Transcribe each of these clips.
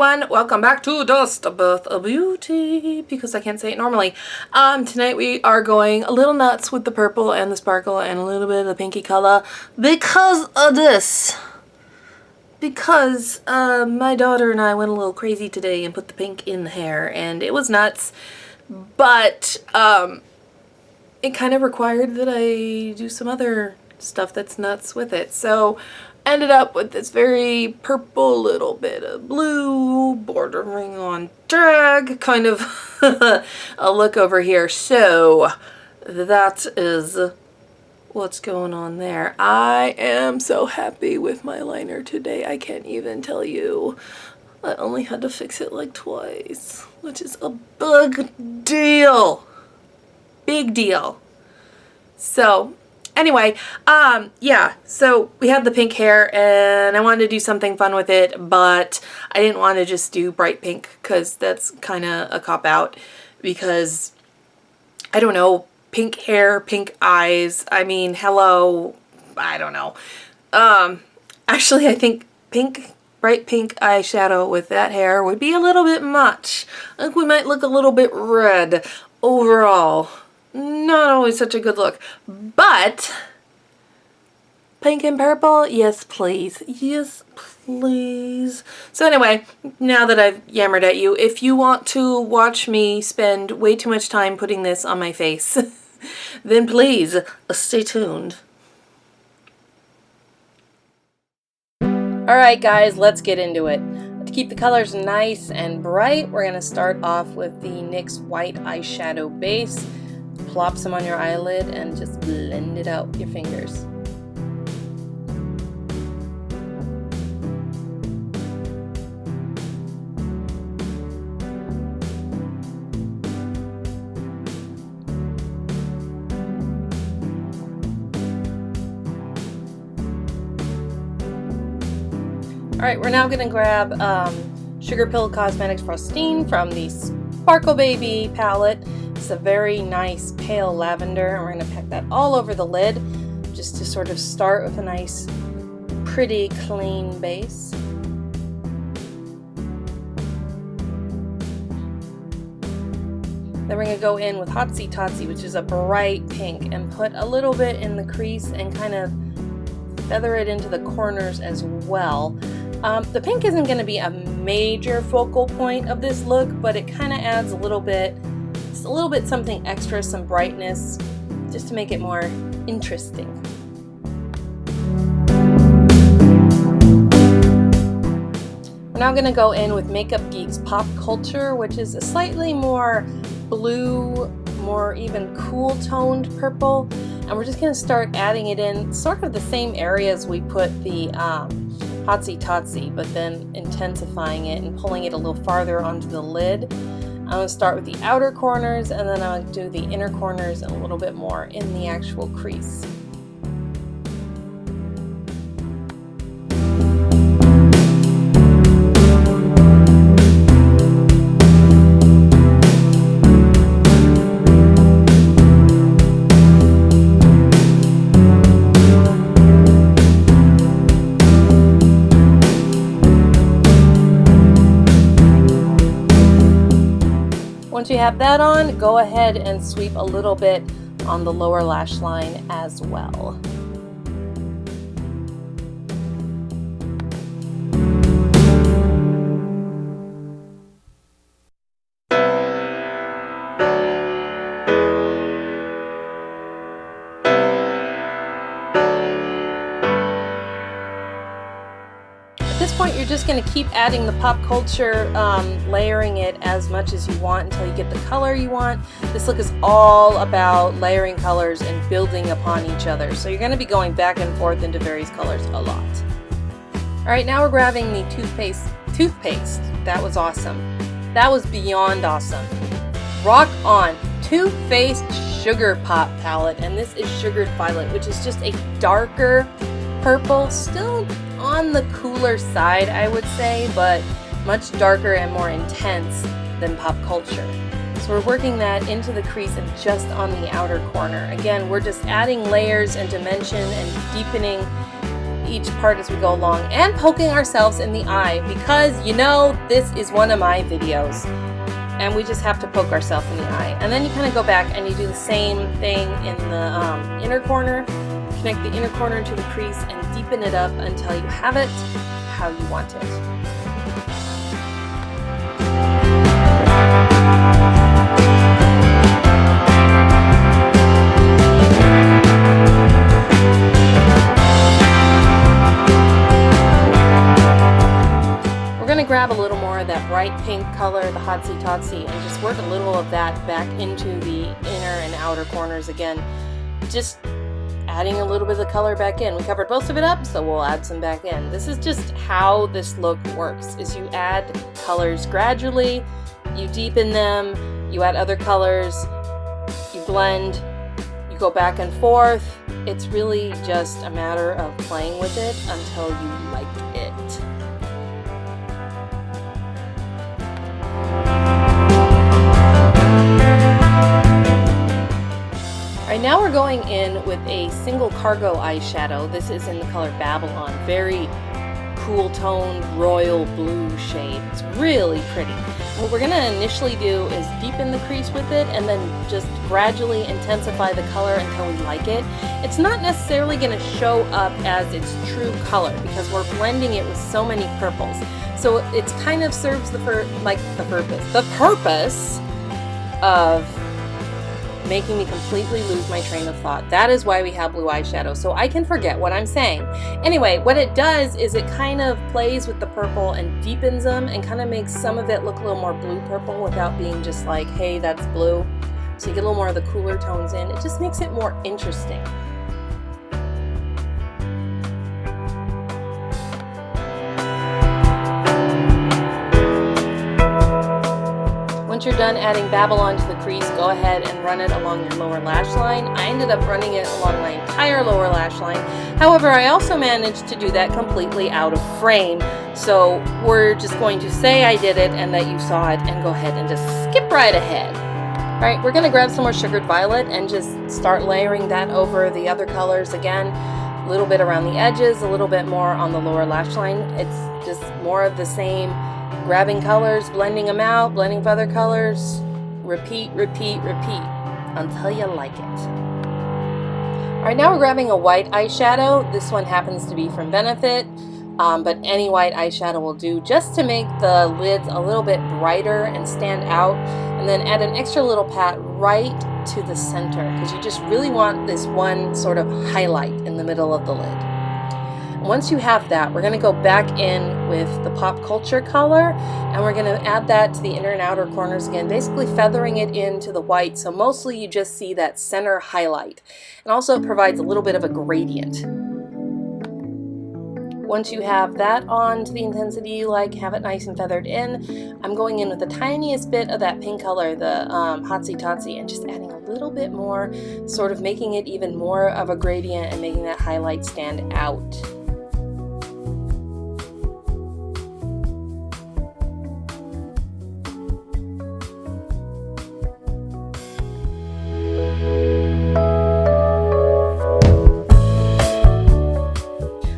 everyone, welcome back to Dust Above a Beauty, because I can't say it normally. Tonight we are going a little nuts with the purple and the sparkle and a little bit of the pinky color because of this. Because my daughter and I went a little crazy today and put the pink in the hair, and it was nuts, but it kind of required that I do some other stuff that's nuts with it. So ended up with this very purple, little bit of blue, bordering on drag kind of a look over here. So that is what's going on there. I am so happy with my liner today. I can't even tell you. I only had to fix it like twice, which is a big deal. Big deal. So anyway, yeah, so we had the pink hair and I wanted to do something fun with it, but I didn't want to just do bright pink because that's kind of a cop-out, because I don't know, pink hair, pink eyes, I mean, hello, I don't know. Actually, I think bright pink eyeshadow with that hair would be a little bit much. I think we might look a little bit red overall. Not always such a good look, but pink and purple, yes please, yes please. So anyway, now that I've yammered at you, if you want to watch me spend way too much time putting this on my face, then please stay tuned. Alright guys, let's get into it. To keep the colors nice and bright, we're going to start off with the NYX white eyeshadow base. Plop some on your eyelid and just blend it out with your fingers. Alright, we're now going to grab Sugarpill Cosmetics Frosting from the Sparkle Baby palette. It's a very nice pale lavender, and we're going to pack that all over the lid just to sort of start with a nice, pretty, clean base. Then we're going to go in with Hotsy Totsy, which is a bright pink, and put a little bit in the crease and kind of feather it into the corners as well. The pink isn't going to be a major focal point of this look, but it kind of adds a little bit something extra, some brightness, just to make it more interesting. We're now going to go in with Makeup Geek's Pop Culture, which is a slightly more blue, more even cool toned purple, and we're just going to start adding it in sort of the same areas we put the Hotsy Totsy, but then intensifying it and pulling it a little farther onto the lid. I'm going to start with the outer corners, and then I'll do the inner corners and a little bit more in the actual crease. Once you have that on, go ahead and sweep a little bit on the lower lash line as well. At this point, you're just going to keep adding the pop culture, layering it as much as you want until you get the color you want. This look is all about layering colors and building upon each other. So you're going to be going back and forth into various colors a lot. Alright, now we're grabbing the toothpaste. That was awesome. That was beyond awesome. Rock on. Too Faced Sugar Pop palette, and this is Sugared Violet, which is just a darker purple, still on the cooler side, I would say, but much darker and more intense than Pop Culture. So we're working that into the crease and just on the outer corner. Again, we're just adding layers and dimension and deepening each part as we go along, and poking ourselves in the eye, because you know this is one of my videos and we just have to poke ourselves in the eye. And then you kind of go back and you do the same thing in the inner corner. Connect the inner corner to the crease and deepen it up until you have it how you want it. Grab a little more of that bright pink color, the Hotsy Totsy, and just work a little of that back into the inner and outer corners again. Just adding a little bit of the color back in. We covered most of it up, so we'll add some back in. This is just how this look works, is you add colors gradually, you deepen them, you add other colors, you blend, you go back and forth. It's really just a matter of playing with it until you like it. Alright, now we're going in with a single cargo eyeshadow. This is in the color Babylon. Very cool toned royal blue shade. It's really pretty. What we're going to initially do is deepen the crease with it and then just gradually intensify the color until we like it. It's not necessarily going to show up as its true color because we're blending it with so many purples. So it kind of serves the purpose of making me completely lose my train of thought. That is why we have blue eyeshadow, so I can forget what I'm saying. Anyway, what it does is it kind of plays with the purple and deepens them and kind of makes some of it look a little more blue purple without being just like, hey, that's blue. So you get a little more of the cooler tones in. It just makes it more interesting. Once you're done adding Babylon to the crease, go ahead and run it along your lower lash line. I ended up running it along my entire lower lash line. However, I also managed to do that completely out of frame. So we're just going to say I did it and that you saw it and go ahead and just skip right ahead. All right, we're going to grab some more Sugared Violet and just start layering that over the other colors again. A little bit around the edges, a little bit more on the lower lash line. It's just more of the same. Grabbing colors, blending them out, blending with other colors, repeat, repeat, repeat until you like it. Alright, now we're grabbing a white eyeshadow. This one happens to be from Benefit, but any white eyeshadow will do just to make the lids a little bit brighter and stand out. And then add an extra little pat right to the center because you just really want this one sort of highlight in the middle of the lid. Once you have that, we're going to go back in with the Pop Culture color and we're going to add that to the inner and outer corners again, basically feathering it into the white, so mostly you just see that center highlight. And also it provides a little bit of a gradient. Once you have that on to the intensity you like, have it nice and feathered in, I'm going in with the tiniest bit of that pink color, the Hotsy Totsy, and just adding a little bit more, sort of making it even more of a gradient and making that highlight stand out.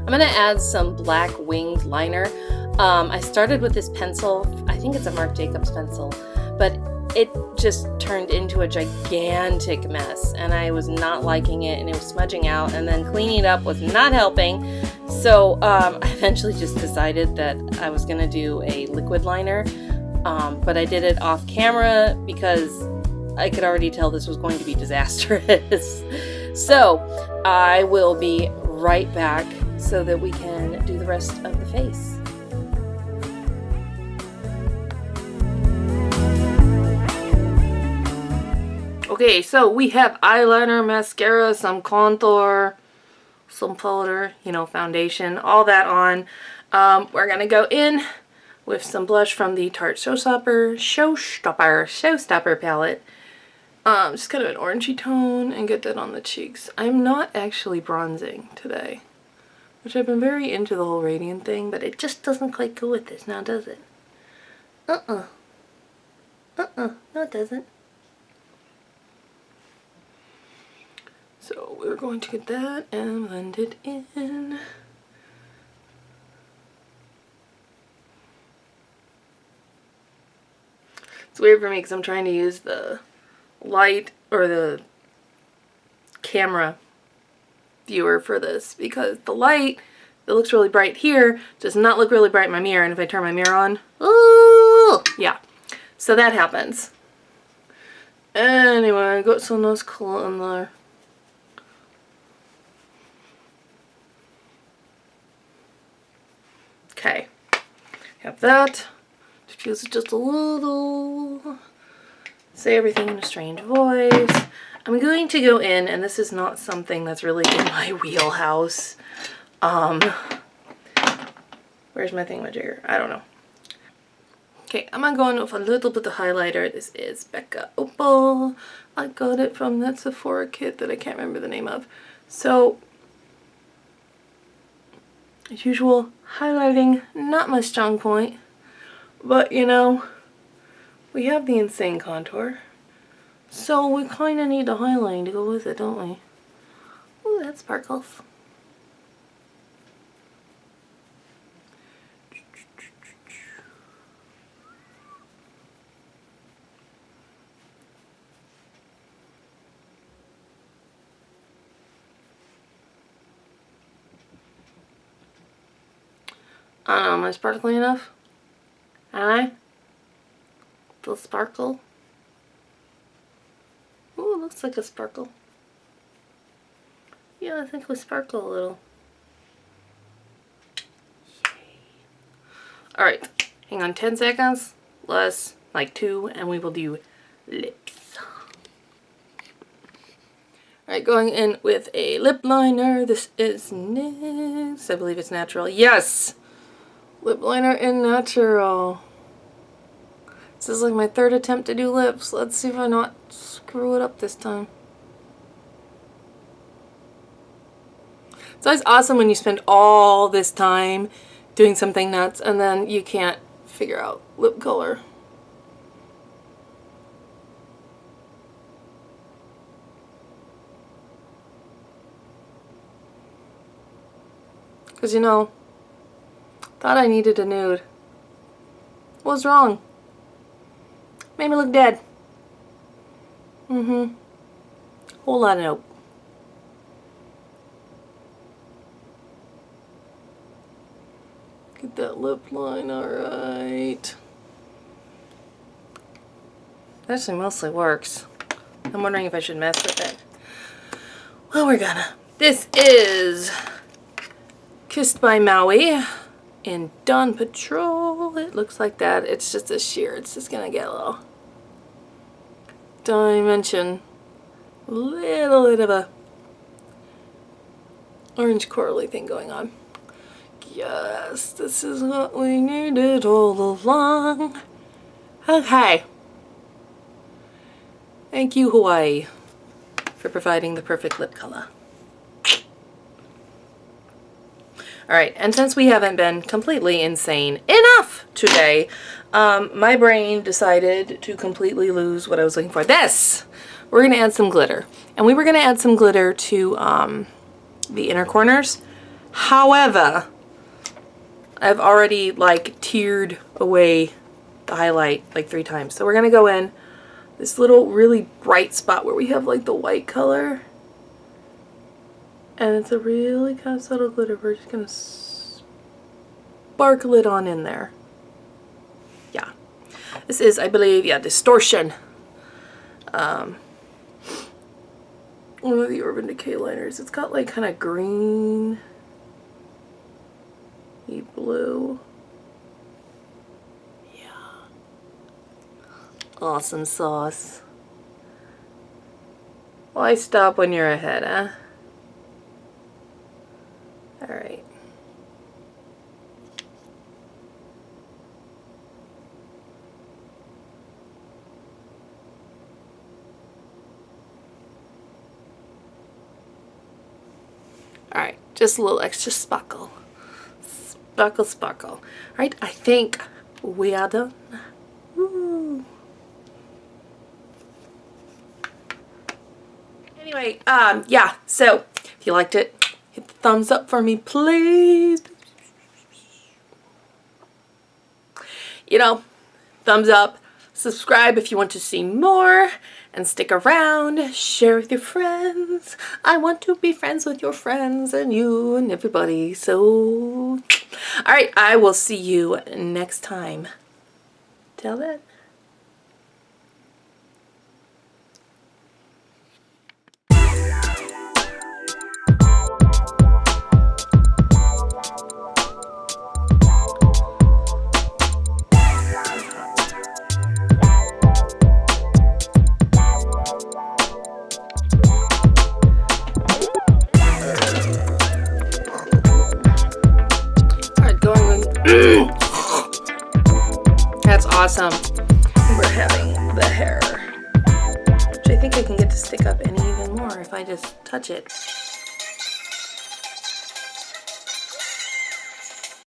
I'm going to add some black winged liner. I started with this pencil. I think it's a Marc Jacobs pencil, but it just turned into a gigantic mess and I was not liking it and it was smudging out, and then cleaning it up was not helping. So I eventually just decided that I was going to do a liquid liner, but I did it off camera because I could already tell this was going to be disastrous. So I will be right back so that we can do the rest of the face. Okay, so we have eyeliner, mascara, some contour, some powder, you know, foundation, all that on. We're gonna go in with some blush from the Tarte Showstopper palette. Just kind of an orangey tone and get that on the cheeks. I'm not actually bronzing today, which I've been very into the whole radiant thing, but it just doesn't quite go with this now, does it? No it doesn't. So we're going to get that and blend it in. It's weird for me because I'm trying to use the light or the camera viewer for this, because the light that looks really bright here does not look really bright in my mirror, and if I turn my mirror on, ooh, yeah. So that happens. Anyway, I got some nice color in there. Okay, have that. Diffuse it just a little. Say everything in a strange voice. I'm going to go in, and this is not something that's really in my wheelhouse. Where's my thingamajigger? I don't know. Okay, I'm gonna go in with a little bit of highlighter. This is Becca Opal. I got it from that Sephora kit that I can't remember the name of. So, as usual, highlighting, not my strong point. But, you know, we have the insane contour. So we kind of need the highlighting to go with it, don't we? Ooh, that sparkles. I don't know, am I sparkly enough? Am I? The sparkle? Ooh, it looks like a sparkle. Yeah, I think we sparkle a little. Alright, hang on 10 seconds, less, like 2, and we will do lips. Alright, going in with a lip liner. This is NYX. I believe it's natural. Yes! Lip liner in natural. This is like my 3rd attempt to do lips. Let's see if I not screw it up this time. It's always awesome when you spend all this time doing something nuts and then you can't figure out lip color. Because, you know, thought I needed a nude. What was wrong? Made me look dead. Whole lot of nope. Get that lip line alright. Actually mostly works. I'm wondering if I should mess with it. Well, we're gonna. This is Kissed by Maui in Dawn Patrol. It looks like that. It's just a sheer. It's just gonna get a little dimension. Little bit of a orange corally thing going on. Yes, this is what we needed all along. Okay. Thank you, Hawaii, for providing the perfect lip color. Alright, and since we haven't been completely insane enough today, my brain decided to completely lose what I was looking for. This! We're going to add some glitter. And we were going to add some glitter to the inner corners. However, I've already like tiered away the highlight like 3 times. So we're going to go in this little really bright spot where we have like the white color. And it's a really kind of subtle glitter. We're just going to sparkle it on in there. Yeah. This is, I believe, yeah, Distortion. One of the Urban Decay liners. It's got like kind of green, blue. Yeah. Awesome sauce. Why stop when you're ahead, huh? Alright. Alright, just a little extra sparkle. Sparkle, sparkle. Alright, I think we are done. Woo. Anyway, yeah, so if you liked it, hit the thumbs up for me, please. You know, thumbs up, Subscribe if you want to see more, and stick around. Share with your friends. I want to be friends with your friends and you and everybody. So, alright, I will see you next time. Till then. That's awesome. We're having the hair, which I think I can get to stick up any even more if I just touch it.